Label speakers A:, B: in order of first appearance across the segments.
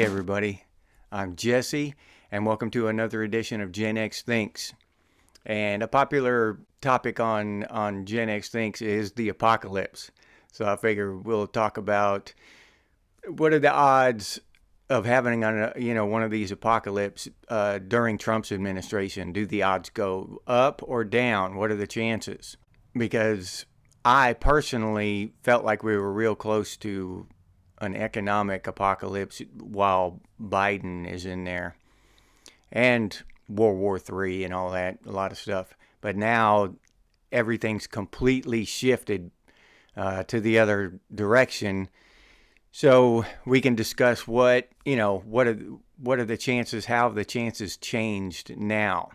A: Hey everybody, I'm Jesse, and welcome to another edition of Gen X Thinks. And a popular topic on Gen X Thinks is the apocalypse. So I figure we'll talk about what are the odds of having one of these apocalypse during Trump's administration. Do the odds go up or down? What are the chances? Because I personally felt like we were real close to an economic apocalypse while Biden is in there, and World War III and all that, a lot of stuff. But now everything's completely shifted to the other direction. So we can discuss what are the chances, how have the chances changed now.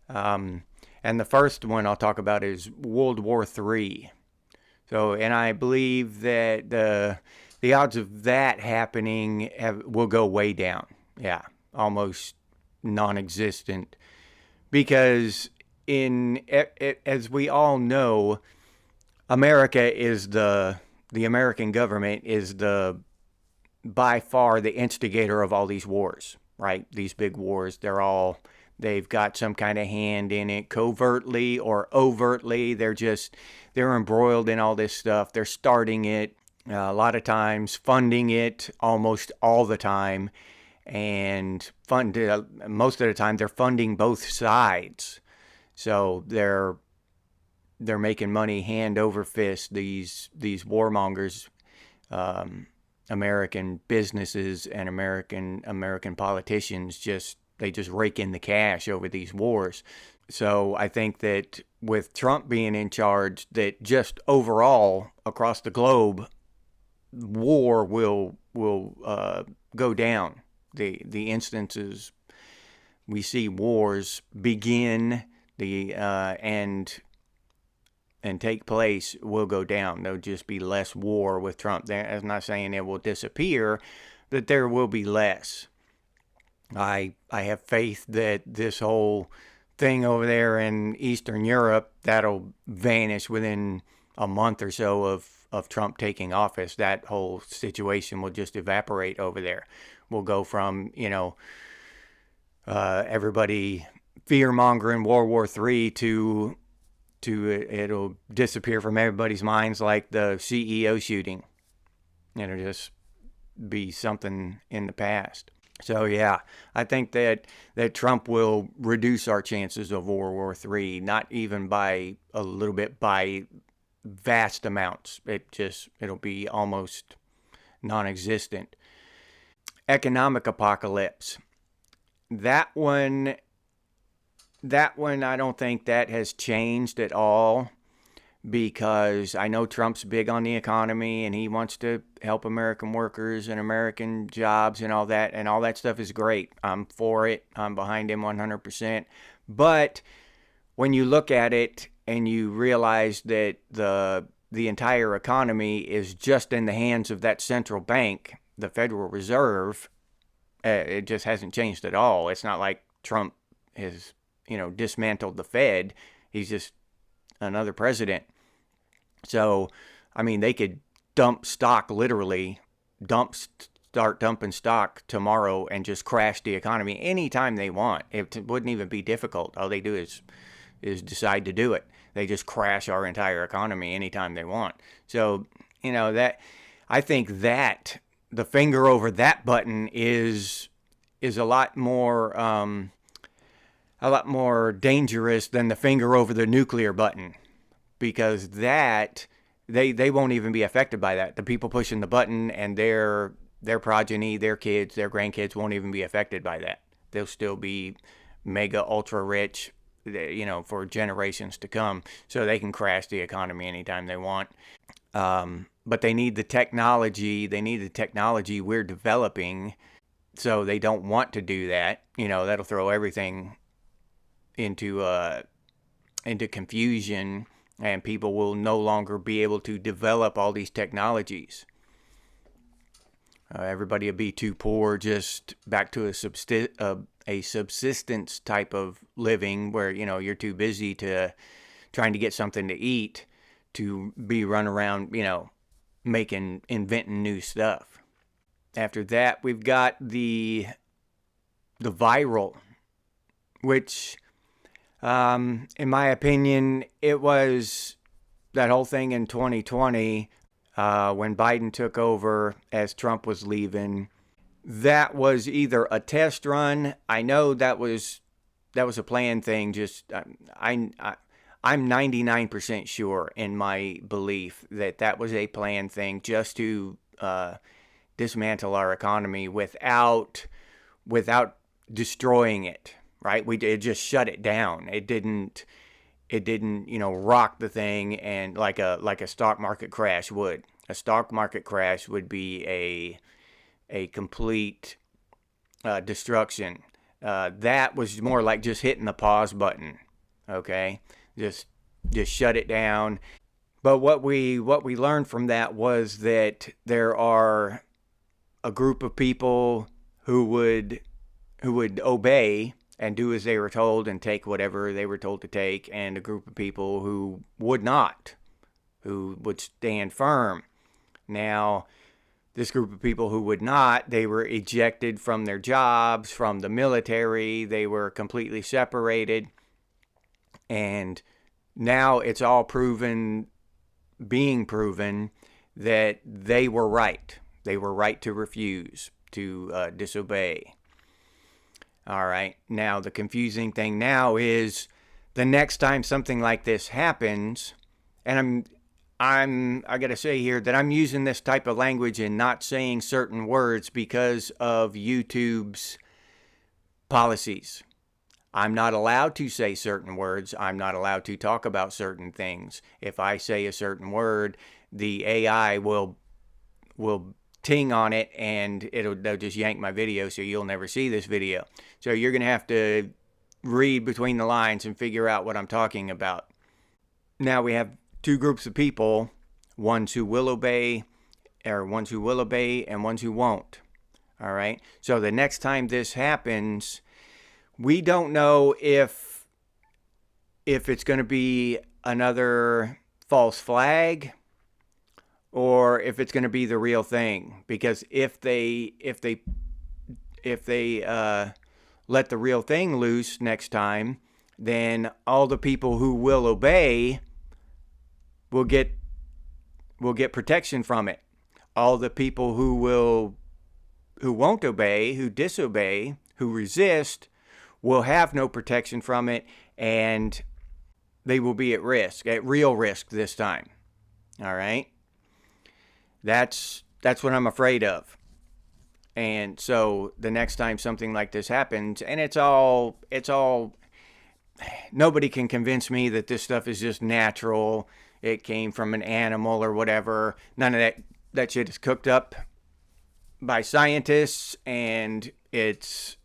A: And the first one I'll talk about is World War III. So, and I believe that the odds of that happening will go way down. Yeah, almost non-existent. Because as we all know, America is the American government is by far the instigator of all these wars, right? These big wars, they've got some kind of hand in it, covertly or overtly. They're embroiled in all this stuff. They're starting it, a lot of times funding it almost all the time, and most of the time they're funding both sides. So they're making money hand over fist. These warmongers, American businesses and American politicians they just rake in the cash over these wars. So I think that with Trump being in charge, that just overall across the globe, war will go down. The instances we see wars begin and take place will go down. There'll just be less war with Trump. I'm not saying it will disappear, but there will be less. I have faith that this whole thing over there in Eastern Europe, that'll vanish within a month or so of Trump taking office. That whole situation will just evaporate over there. We'll go from, everybody fear-mongering World War III to it'll disappear from everybody's minds like the CEO shooting. It'll just be something in the past. So yeah, I think that Trump will reduce our chances of World War III, not even by a little bit, by vast amounts. It'll be almost non-existent. Economic apocalypse. That one I don't think that has changed at all, because I know Trump's big on the economy and he wants to help American workers and American jobs and all that stuff is great. I'm for it. I'm behind him 100%. But when you look at it and you realize that the entire economy is just in the hands of that central bank, the Federal Reserve, it just hasn't changed at all. It's not like Trump has, dismantled the Fed. He's just another president. So, I mean, they could dump stock, literally, start dumping stock tomorrow and just crash the economy anytime they want. It wouldn't even be difficult. All they do is decide to do it. They just crash our entire economy anytime they want. So, I think that the finger over that button is a lot more dangerous than the finger over the nuclear button, because that they won't even be affected by that. The people pushing the button and their progeny, their kids, their grandkids won't even be affected by that. They'll still be mega ultra rich, for generations to come, so they can crash the economy anytime they want. But they need the technology. They need the technology we're developing, so they don't want to do that. That'll throw everything into confusion, and people will no longer be able to develop all these technologies. Everybody will be too poor, just back to a subsistence type of living where, you're too busy to trying to get something to eat to be run around, inventing new stuff. After that, we've got the viral, which, in my opinion, it was that whole thing in 2020 when Biden took over as Trump was leaving. That was either a test run. I know that was a planned thing. Just I'm 99% sure in my belief that was a planned thing just to dismantle our economy without destroying it. Right? It just shut it down. It didn't rock the thing and like a stock market crash would. A stock market crash would be a complete destruction. That was more like just hitting the pause button. Okay, just shut it down. But what we learned from that was that there are a group of people who would obey and do as they were told and take whatever they were told to take, and a group of people who would not, who would stand firm. Now, this group of people who would not, they were ejected from their jobs, from the military. They were completely separated. And now it's all being proven that they were right. They were right to refuse, to disobey. All right. Now, the confusing thing now is the next time something like this happens, and I got to say here that I'm using this type of language and not saying certain words because of YouTube's policies. I'm not allowed to say certain words. I'm not allowed to talk about certain things. If I say a certain word, the AI will ting on it and they'll just yank my video, so you'll never see this video. So you're going to have to read between the lines and figure out what I'm talking about. Now we have two groups of people, ones who will obey and ones who won't. All right. So the next time this happens, we don't know if it's going to be another false flag or if it's going to be the real thing. Because if they let the real thing loose next time, then all the people who will obey will get protection from it. All the people who won't obey, who disobey, who resist, will have no protection from it, and they will be at risk, at real risk this time. All right? That's what I'm afraid of. And so the next time something like this happens, and it's all nobody can convince me that this stuff is just natural. It came from an animal or whatever. None of that shit is cooked up by scientists, and it's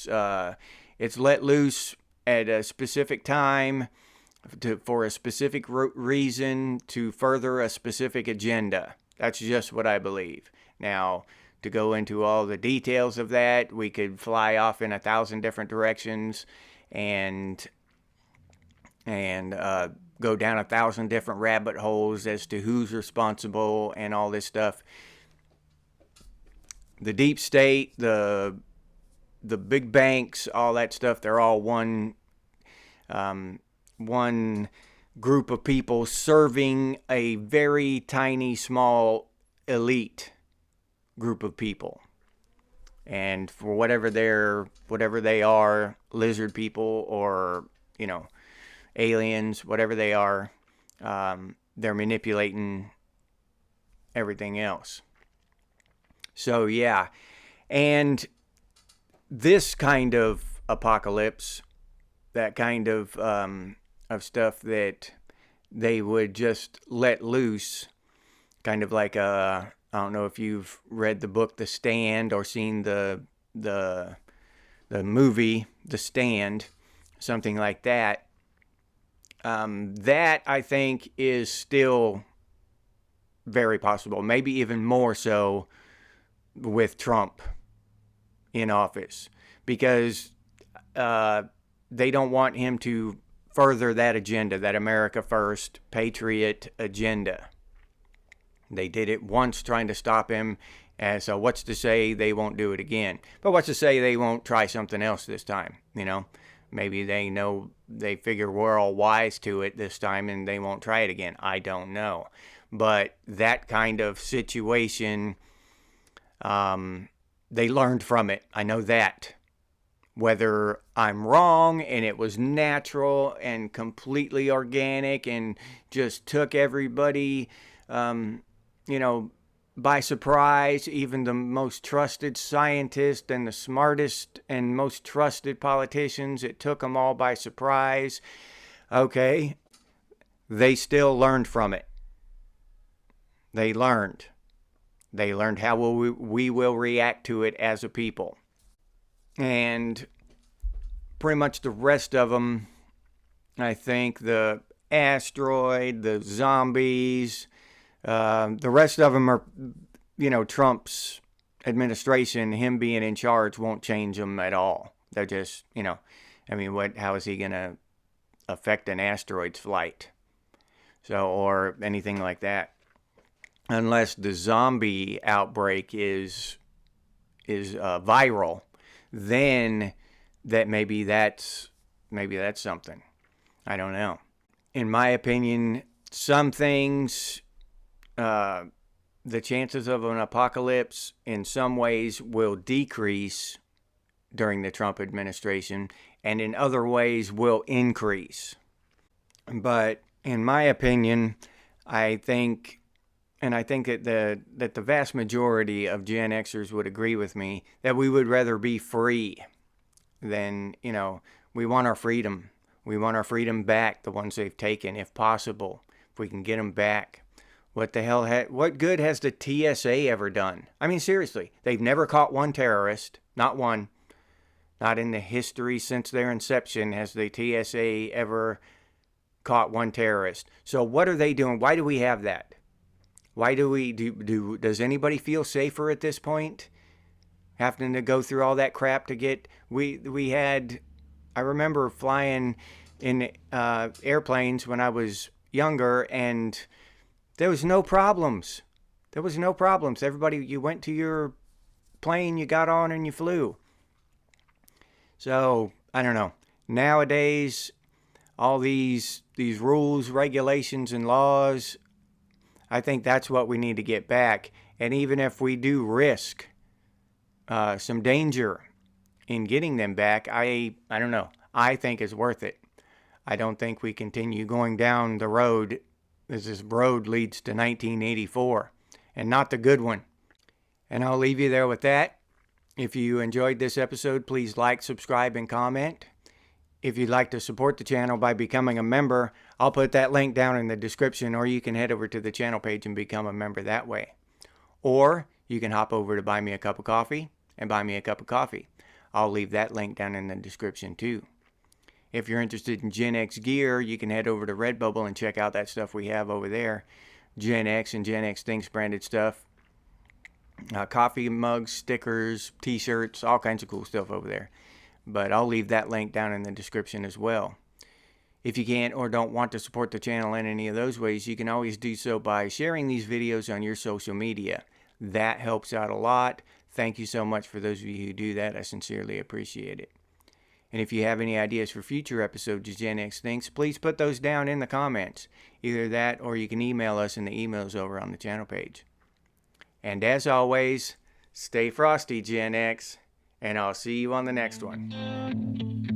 A: let loose at a specific time for a specific reason to further a specific agenda. That's just what I believe. Now, to go into all the details of that, we could fly off in 1,000 different directions and go down 1,000 different rabbit holes as to who's responsible and all this stuff. The deep state, the big banks, all that stuff, they're all one group of people serving a very tiny, small, elite group of people. And for whatever they are, lizard people or, aliens, whatever they are, they're manipulating everything else. So, yeah. And this kind of apocalypse, that kind of stuff that they would just let loose, kind of like I don't know if you've read the book The Stand or seen the movie The Stand, something like that. That I think is still very possible, maybe even more so with Trump in office, because they don't want him to further that agenda, that America First patriot agenda. They did it once trying to stop him And so what's to say they won't do it again? But what's to say they won't try something else this time? You know, maybe they know, they figure we're all wise to it this time and they won't try it again. I don't know. But that kind of situation, they learned from it. I know that. Whether I'm wrong and it was natural and completely organic and just took everybody, you know, by surprise, even the most trusted scientists and the smartest and most trusted politicians, it took them all by surprise. Okay, they still learned from it. They learned. They learned how we will react to it as a people. And pretty much the rest of them, I think the asteroid, the zombies, the rest of them are, you know, Trump's administration, him being in charge won't change them at all. They're just, you know, I mean, how is he going to affect an asteroid's flight? So, or anything like that. Unless the zombie outbreak is viral, then maybe that's something. I don't know. In my opinion, some things, the chances of an apocalypse in some ways will decrease during the Trump administration, and in other ways will increase. But in my opinion, I think that the vast majority of Gen Xers would agree with me that we would rather be free than, you know, we want our freedom. We want our freedom back, the ones they've taken, if possible, if we can get them back. What the hell, what good has the TSA ever done? I mean, seriously, they've never caught one terrorist, not one. Not in the history since their inception has the TSA ever caught one terrorist. So what are they doing? Why do we have that? Why does anybody feel safer at this point? Having to go through all that crap to get, I remember flying in airplanes when I was younger, and there was no problems. Everybody, you went to your plane, you got on, and you flew. So, I don't know. Nowadays, all these rules, regulations, and laws, I think that's what we need to get back. And even if we do risk some danger in getting them back, I don't know. I think it's worth it. I don't think we continue going down the road as this road leads to 1984, and not the good one. And I'll leave you there with that. If you enjoyed this episode, please like, subscribe, and comment. If you'd like to support the channel by becoming a member, I'll put that link down in the description, or you can head over to the channel page and become a member that way. Or you can hop over to Buy Me a Cup of Coffee and buy me a cup of coffee. I'll leave that link down in the description too. If you're interested in Gen X gear, you can head over to Redbubble and check out that stuff we have over there. Gen X and Gen X Thinks branded stuff. Coffee mugs, stickers, t-shirts, all kinds of cool stuff over there. But I'll leave that link down in the description as well. If you can't or don't want to support the channel in any of those ways, you can always do so by sharing these videos on your social media. That helps out a lot. Thank you so much for those of you who do that. I sincerely appreciate it. And if you have any ideas for future episodes of Gen X Thinks, please put those down in the comments. Either that or you can email us in the emails over on the channel page. And as always, stay frosty, Gen X, and I'll see you on the next one.